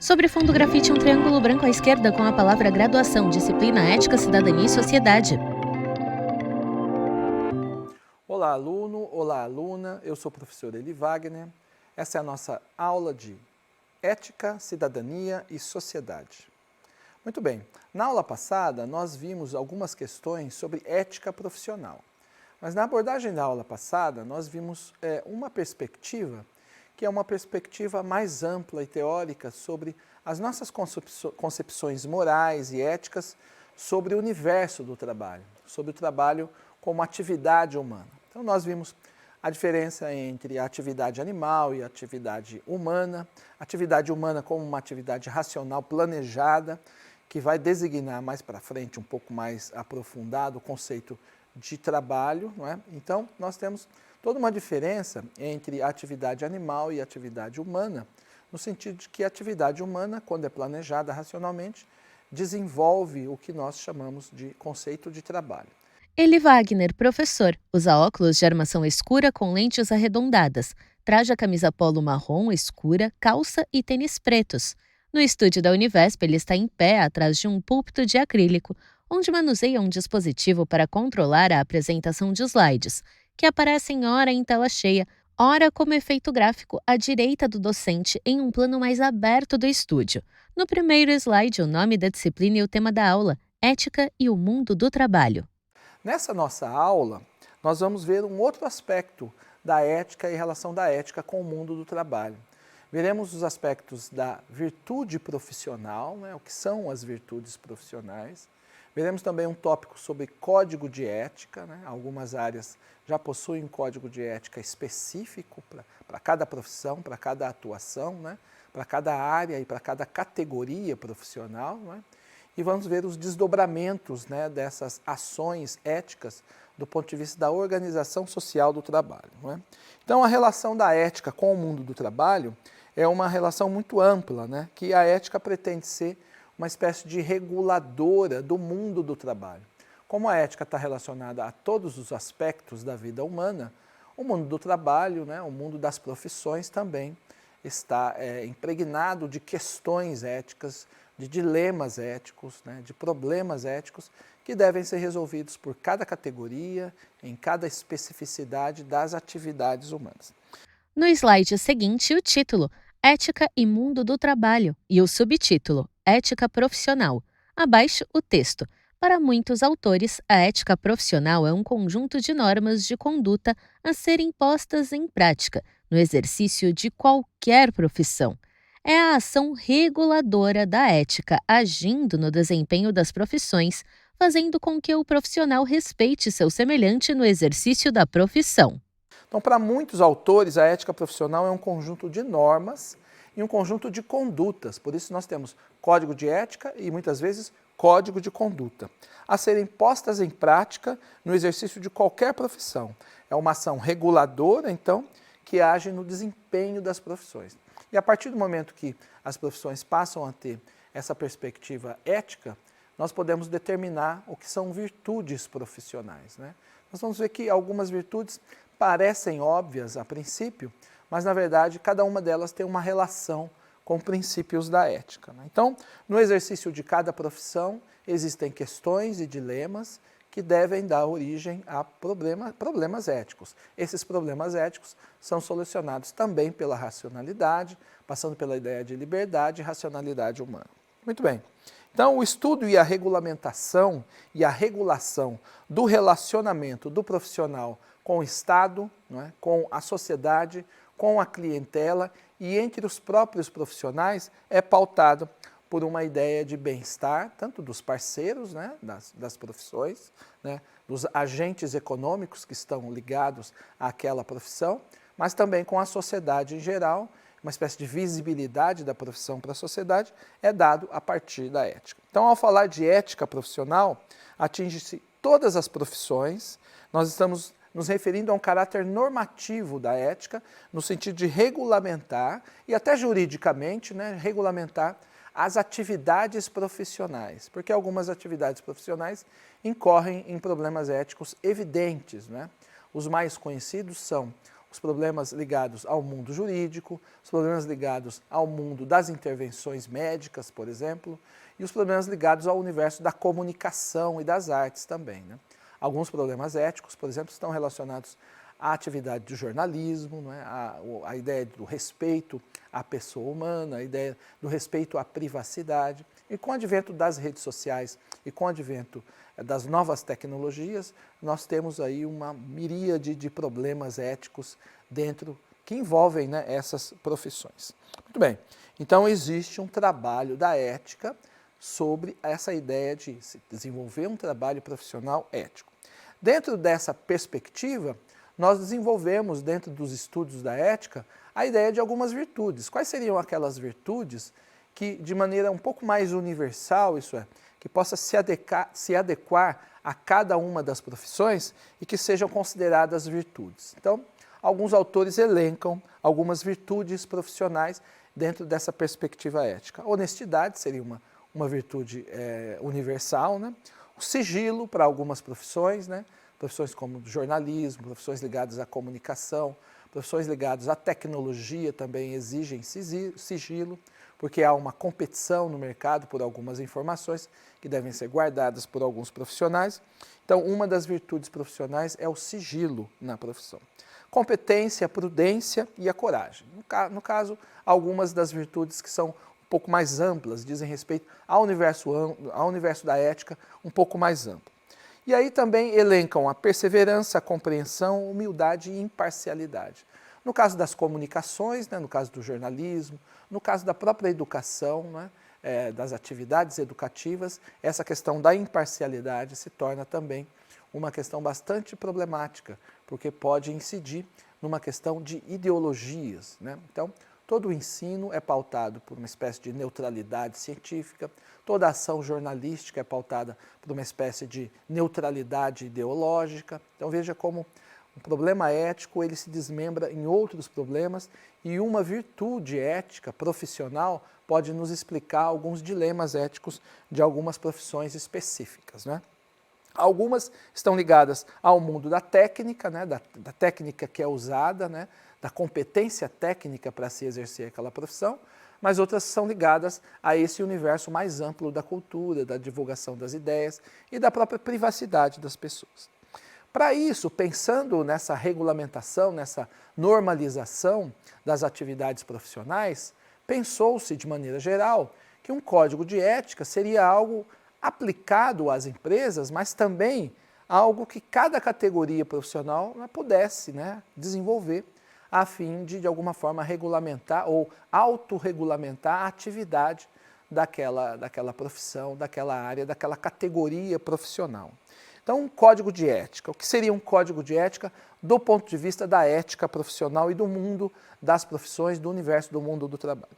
Sobre fundo grafite, um triângulo branco à esquerda com a palavra graduação, disciplina, ética, cidadania e sociedade. Olá, aluno, olá, aluna, eu sou o professor Eli Wagner. Essa é a nossa aula de Ética, Cidadania e Sociedade. Muito bem, na aula passada nós vimos algumas questões sobre ética profissional. Mas na abordagem da aula passada nós vimos uma perspectiva que é uma perspectiva mais ampla e teórica sobre as nossas concepções morais e éticas sobre o universo do trabalho, sobre o trabalho como atividade humana. Então nós vimos a diferença entre a atividade animal e a atividade humana como uma atividade racional planejada, que vai designar mais para frente, um pouco mais aprofundado, o conceito de trabalho, não é? Então nós temos toda uma diferença entre a atividade animal e a atividade humana, no sentido de que a atividade humana, quando é planejada racionalmente, desenvolve o que nós chamamos de conceito de trabalho. Eli Wagner, professor, usa óculos de armação escura com lentes arredondadas, traja camisa polo marrom escura, calça e tênis pretos. No estúdio da Univesp, ele está em pé atrás de um púlpito de acrílico, onde manuseia um dispositivo para controlar a apresentação de slides, que aparecem ora em tela cheia, ora como efeito gráfico à direita do docente em um plano mais aberto do estúdio. No primeiro slide, o nome da disciplina e o tema da aula, Ética e o Mundo do Trabalho. Nessa nossa aula, nós vamos ver um outro aspecto da ética e relação da ética com o mundo do trabalho. Veremos os aspectos da virtude profissional, né, o que são as virtudes profissionais. Veremos também um tópico sobre código de ética, né, algumas áreas já possuem um código de ética específico para cada profissão, para cada atuação, né, para cada área e para cada categoria profissional, né. E vamos ver os desdobramentos, né, dessas ações éticas do ponto de vista da organização social do trabalho, não é? Então, a relação da ética com o mundo do trabalho é uma relação muito ampla, né, que a ética pretende ser uma espécie de reguladora do mundo do trabalho. Como a ética está relacionada a todos os aspectos da vida humana, o mundo do trabalho, né, o mundo das profissões também está impregnado de questões éticas, de dilemas éticos, né, de problemas éticos que devem ser resolvidos por cada categoria, em cada especificidade das atividades humanas. No slide seguinte, o título Ética e Mundo do Trabalho e o subtítulo Ética Profissional. Abaixo, o texto. Para muitos autores, a ética profissional é um conjunto de normas de conduta a serem postas em prática no exercício de qualquer profissão. É a ação reguladora da ética agindo no desempenho das profissões, fazendo com que o profissional respeite seu semelhante no exercício da profissão. Então, para muitos autores, a ética profissional é um conjunto de normas e um conjunto de condutas. Por isso nós temos código de ética e, muitas vezes, código de conduta, a serem postas em prática no exercício de qualquer profissão. É uma ação reguladora, então, que age no desempenho das profissões. E a partir do momento que as profissões passam a ter essa perspectiva ética, nós podemos determinar o que são virtudes profissionais, né? Nós vamos ver que algumas virtudes parecem óbvias a princípio, mas na verdade cada uma delas tem uma relação com princípios da ética, né? Então, no exercício de cada profissão, existem questões e dilemas que devem dar origem a problemas éticos. Esses problemas éticos são solucionados também pela racionalidade, passando pela ideia de liberdade e racionalidade humana. Muito bem. Então, o estudo e a regulamentação e a regulação do relacionamento do profissional com o Estado, não é? Com a sociedade, com a clientela e entre os próprios profissionais é pautado por uma ideia de bem-estar, tanto dos parceiros, né, das profissões, né, dos agentes econômicos que estão ligados àquela profissão, mas também com a sociedade em geral. Uma espécie de visibilidade da profissão para a sociedade é dado a partir da ética. Então, ao falar de ética profissional, atinge-se todas as profissões. Nós estamos nos referindo a um caráter normativo da ética, no sentido de regulamentar, e até juridicamente, né, regulamentar as atividades profissionais, porque algumas atividades profissionais incorrem em problemas éticos evidentes, né? Os mais conhecidos são os problemas ligados ao mundo jurídico, os problemas ligados ao mundo das intervenções médicas, por exemplo, e os problemas ligados ao universo da comunicação e das artes também, né? Alguns problemas éticos, por exemplo, estão relacionados à atividade do jornalismo, não é? A ideia do respeito à pessoa humana, a ideia do respeito à privacidade. E com o advento das redes sociais e com o advento das novas tecnologias, nós temos aí uma miríade de problemas éticos dentro que envolvem, né, essas profissões. Muito bem, então existe um trabalho da ética sobre essa ideia de se desenvolver um trabalho profissional ético. Dentro dessa perspectiva, nós desenvolvemos, dentro dos estudos da ética, a ideia de algumas virtudes. Quais seriam aquelas virtudes que, de maneira um pouco mais universal, isso é, que possa se adequar a cada uma das profissões e que sejam consideradas virtudes? Então, alguns autores elencam algumas virtudes profissionais dentro dessa perspectiva ética. A honestidade seria uma virtude universal, né? O sigilo para algumas profissões, né? Profissões como jornalismo, profissões ligadas à comunicação, profissões ligadas à tecnologia também exigem sigilo, porque há uma competição no mercado por algumas informações que devem ser guardadas por alguns profissionais. Então, uma das virtudes profissionais é o sigilo na profissão. Competência, a prudência e a coragem. No caso, algumas das virtudes que são um pouco mais amplas, dizem respeito ao universo da ética um pouco mais amplo. E aí também elencam a perseverança, a compreensão, humildade e imparcialidade. No caso das comunicações, né, no caso do jornalismo, no caso da própria educação, né, das atividades educativas, essa questão da imparcialidade se torna também uma questão bastante problemática, porque pode incidir numa questão de ideologias, né? Então, todo o ensino é pautado por uma espécie de neutralidade científica, toda a ação jornalística é pautada por uma espécie de neutralidade ideológica. Então veja como um problema ético ele se desmembra em outros problemas e uma virtude ética profissional pode nos explicar alguns dilemas éticos de algumas profissões específicas, né? Algumas estão ligadas ao mundo da técnica, né, da técnica que é usada, né, da competência técnica para se exercer aquela profissão, mas outras são ligadas a esse universo mais amplo da cultura, da divulgação das ideias e da própria privacidade das pessoas. Para isso, pensando nessa regulamentação, nessa normalização das atividades profissionais, pensou-se, de maneira geral, que um código de ética seria algo aplicado às empresas, mas também algo que cada categoria profissional pudesse, né, desenvolver a fim de alguma forma, regulamentar ou autorregulamentar a atividade daquela profissão, daquela área, daquela categoria profissional. Então, um código de ética. O que seria um código de ética do ponto de vista da ética profissional e do mundo das profissões, do universo do mundo do trabalho?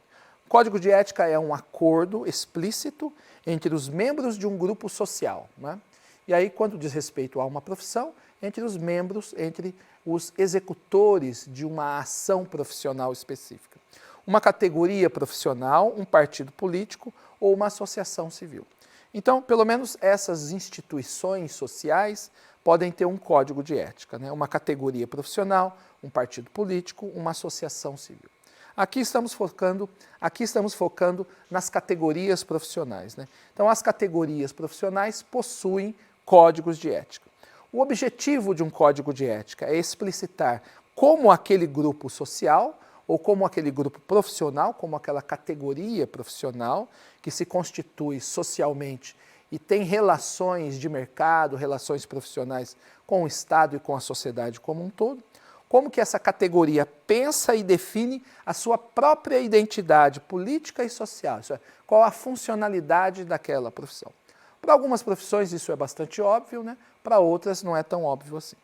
O código de ética é um acordo explícito entre os membros de um grupo social, né? E aí, quando diz respeito a uma profissão, entre os membros, entre os executores de uma ação profissional específica. Uma categoria profissional, um partido político ou uma associação civil. Então, pelo menos essas instituições sociais podem ter um código de ética, né? Uma categoria profissional, um partido político, uma associação civil. Aqui estamos focando nas categorias profissionais, né? Então, as categorias profissionais possuem códigos de ética. O objetivo de um código de ética é explicitar como aquele grupo social ou como aquele grupo profissional, como aquela categoria profissional que se constitui socialmente e tem relações de mercado, relações profissionais com o Estado e com a sociedade como um todo, como que essa categoria pensa e define a sua própria identidade política e social, isso é, qual a funcionalidade daquela profissão. Para algumas profissões isso é bastante óbvio, né? Para outras não é tão óbvio assim.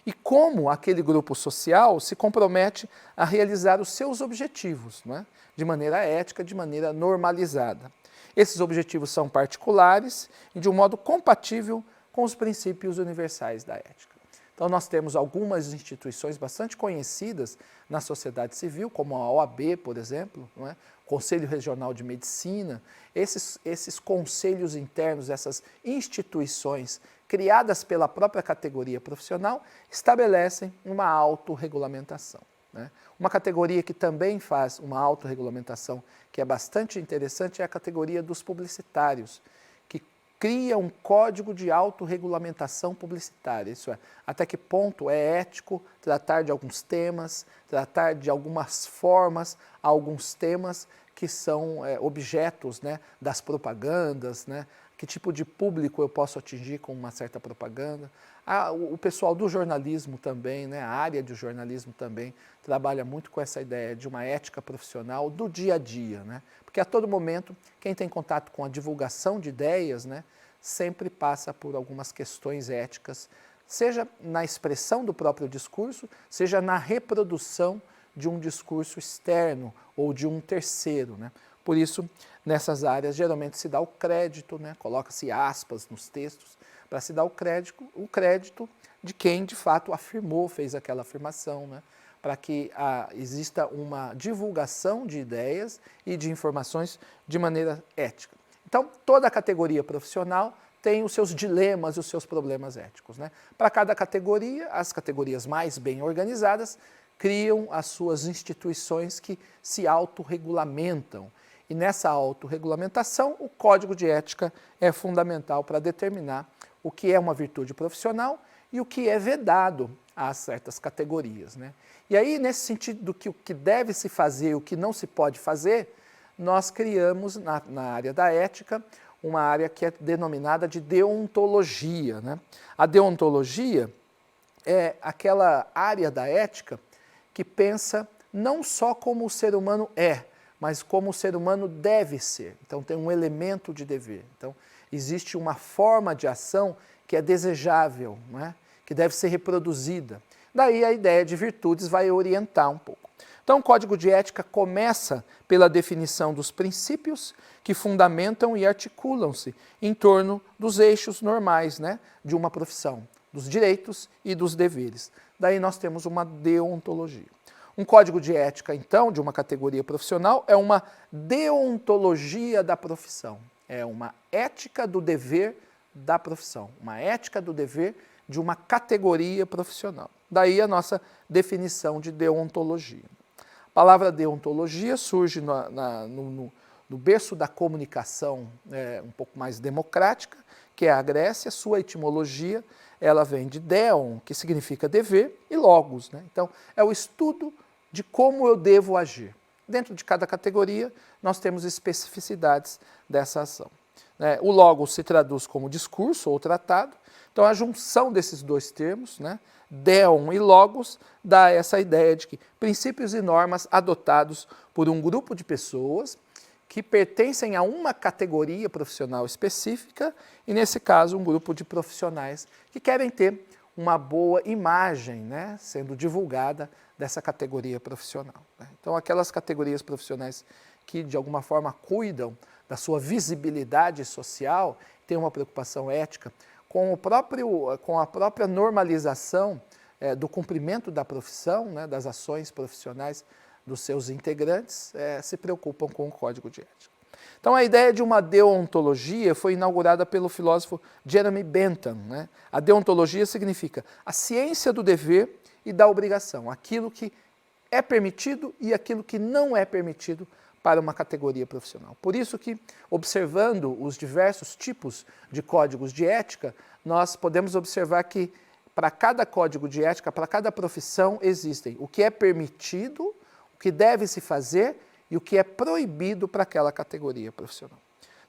E como aquele grupo social se compromete a realizar os seus objetivos, né? De maneira ética, de maneira normalizada. Esses objetivos são particulares e de um modo compatível com os princípios universais da ética. Então nós temos algumas instituições bastante conhecidas na sociedade civil, como a OAB, por exemplo, não é? Conselho Regional de Medicina, esses conselhos internos, essas instituições criadas pela própria categoria profissional, estabelecem uma autorregulamentação, né? Uma categoria que também faz uma autorregulamentação que é bastante interessante é a categoria dos publicitários, que cria um código de autorregulamentação publicitária, isso é, até que ponto é ético tratar de alguns temas, tratar de algumas formas, alguns temas que são objetos, né, das propagandas, né, que tipo de público eu posso atingir com uma certa propaganda. O pessoal do jornalismo também, né, a área de jornalismo também, trabalha muito com essa ideia de uma ética profissional do dia a dia, né, porque a todo momento quem tem contato com a divulgação de ideias, né, sempre passa por algumas questões éticas, seja na expressão do próprio discurso, seja na reprodução de um discurso externo ou de um terceiro, né? Por isso, nessas áreas, geralmente se dá o crédito, né? Coloca-se aspas nos textos, para se dar o crédito de quem, de fato, afirmou, fez aquela afirmação, né? Para que exista uma divulgação de ideias e de informações de maneira ética. Então, toda a categoria profissional tem os seus dilemas e os seus problemas éticos, né? Para cada categoria, as categorias mais bem organizadas criam as suas instituições que se autorregulamentam. E nessa autorregulamentação, o código de ética é fundamental para determinar o que é uma virtude profissional e o que é vedado a certas categorias, né? E aí, nesse sentido do que o que deve se fazer e o que não se pode fazer, nós criamos na área da ética uma área que é denominada de deontologia, né? A deontologia é aquela área da ética que pensa não só como o ser humano é, mas como o ser humano deve ser. Então tem um elemento de dever. Então existe uma forma de ação que é desejável, né? Que deve ser reproduzida. Daí a ideia de virtudes vai orientar um pouco. Então o Código de Ética começa pela definição dos princípios que fundamentam e articulam-se em torno dos eixos normais, né, de uma profissão, dos direitos e dos deveres. Daí nós temos uma deontologia. Um código de ética, então, de uma categoria profissional, é uma deontologia da profissão. É uma ética do dever da profissão, uma ética do dever de uma categoria profissional. Daí a nossa definição de deontologia. A palavra deontologia surge no berço da comunicação um pouco mais democrática, que é a Grécia. Sua etimologia ela vem de deon, que significa dever, e logos, né? Então, é o estudo de como eu devo agir. Dentro de cada categoria, nós temos especificidades dessa ação. O logos se traduz como discurso ou tratado. Então, a junção desses dois termos, né, deon e logos, dá essa ideia de que princípios e normas adotados por um grupo de pessoas que pertencem a uma categoria profissional específica e, nesse caso, um grupo de profissionais que querem ter uma boa imagem, né, sendo divulgada dessa categoria profissional, né? Então, aquelas categorias profissionais que, de alguma forma, cuidam da sua visibilidade social, têm uma preocupação ética com a própria normalização do cumprimento da profissão, né, das ações profissionais dos seus integrantes, se preocupam com o Código de Ética. Então, a ideia de uma deontologia foi inaugurada pelo filósofo Jeremy Bentham, né? A deontologia significa a ciência do dever e da obrigação, aquilo que é permitido e aquilo que não é permitido para uma categoria profissional. Por isso que, observando os diversos tipos de códigos de ética, nós podemos observar que para cada código de ética, para cada profissão, existem o que é permitido, o que deve se fazer e o que é proibido para aquela categoria profissional.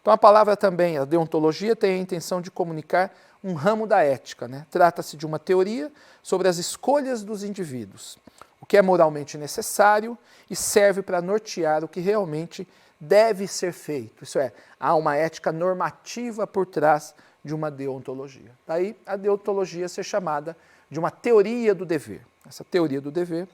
Então a palavra também, a deontologia, tem a intenção de comunicar um ramo da ética, né? Trata-se de uma teoria sobre as escolhas dos indivíduos, o que é moralmente necessário e serve para nortear o que realmente deve ser feito. Isso é, há uma ética normativa por trás de uma deontologia. Daí a deontologia ser chamada de uma teoria do dever. Essa teoria do dever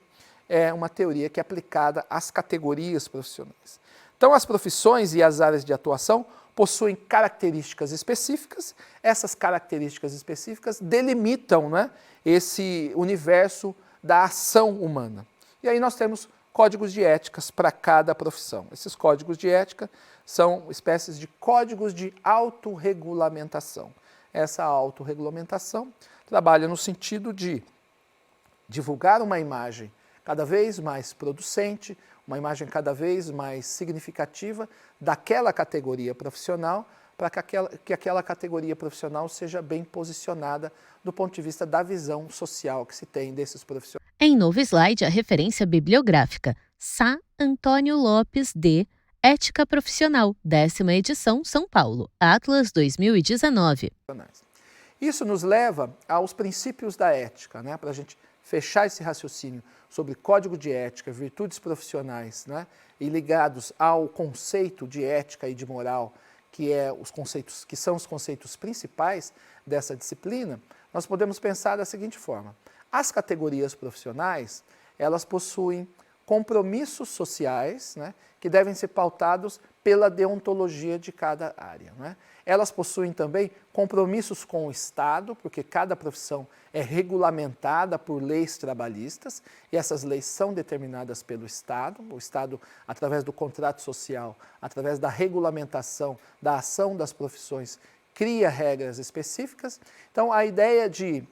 é uma teoria que é aplicada às categorias profissionais. Então, as profissões e as áreas de atuação possuem características específicas. Essas características específicas delimitam, né, esse universo da ação humana. E aí nós temos códigos de éticas para cada profissão. Esses códigos de ética são espécies de códigos de autorregulamentação. Essa autorregulamentação trabalha no sentido de divulgar uma imagem cada vez mais producente, uma imagem cada vez mais significativa daquela categoria profissional, para que aquela categoria profissional seja bem posicionada do ponto de vista da visão social que se tem desses profissionais. Em novo slide, a referência bibliográfica. Sá Antônio Lopes de Ética Profissional, 10ª edição, São Paulo, Atlas 2019. Isso nos leva aos princípios da ética, né? Para a gente fechar esse raciocínio sobre código de ética, virtudes profissionais, né? E ligados ao conceito de ética e de moral, que são os conceitos principais dessa disciplina, nós podemos pensar da seguinte forma: as categorias profissionais, elas possuem compromissos sociais, né, que devem ser pautados pela deontologia de cada área, né? Elas possuem também compromissos com o Estado, porque cada profissão é regulamentada por leis trabalhistas e essas leis são determinadas pelo Estado. O Estado, através do contrato social, através da regulamentação da ação das profissões, cria regras específicas. Então, a ideia de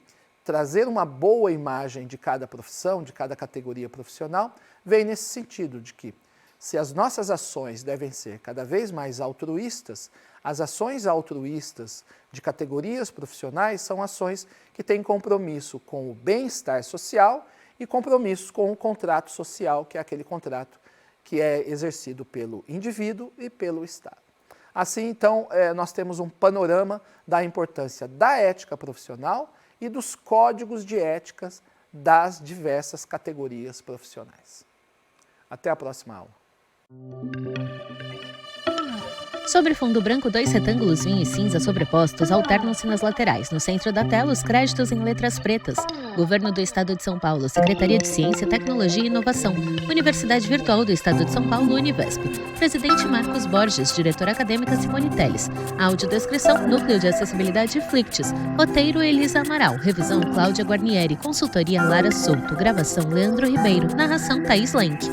trazer uma boa imagem de cada profissão, de cada categoria profissional, vem nesse sentido de que, se as nossas ações devem ser cada vez mais altruístas, as ações altruístas de categorias profissionais são ações que têm compromisso com o bem-estar social e compromissos com o contrato social, que é aquele contrato que é exercido pelo indivíduo e pelo Estado. Assim, então, nós temos um panorama da importância da ética profissional e dos códigos de éticas das diversas categorias profissionais. Até a próxima aula. Sobre fundo branco, 2 retângulos vinho e cinza sobrepostos alternam-se nas laterais. No centro da tela, os créditos em letras pretas. Governo do Estado de São Paulo, Secretaria de Ciência, Tecnologia e Inovação, Universidade Virtual do Estado de São Paulo, Univesp. Presidente Marcos Borges, diretora acadêmica Simone Telles. Audiodescrição, Núcleo de Acessibilidade Flicts. Roteiro, Elisa Amaral. Revisão, Cláudia Guarnieri. Consultoria, Lara Souto. Gravação, Leandro Ribeiro. Narração, Thaís Lenk.